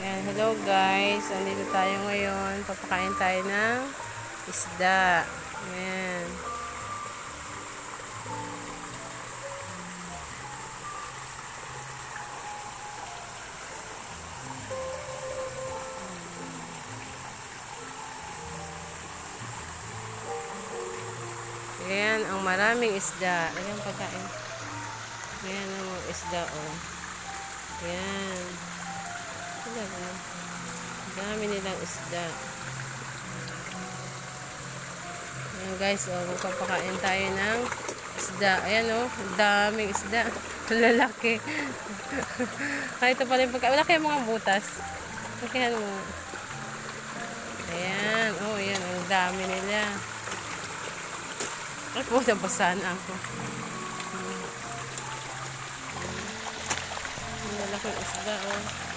Ayan, hello guys. Andito tayo ngayon. Papakain tayo ng isda. Ayan. Ayan, ang maraming isda. Ayan, pagkain. Ayan ang mga isda, oh. Ayan. Talaga. Dami nilang isda. Ayan guys, oh, magpapakain tayo ng isda. Ayan, oh, daming isda. Lalaki. Ito pala yung pagkain. Wala kayong mga butas. Pakihan mo. Ayan, oh, ayan, ang dami nila. Ay po, nabasahan ako. Ang lalaki isda, oh.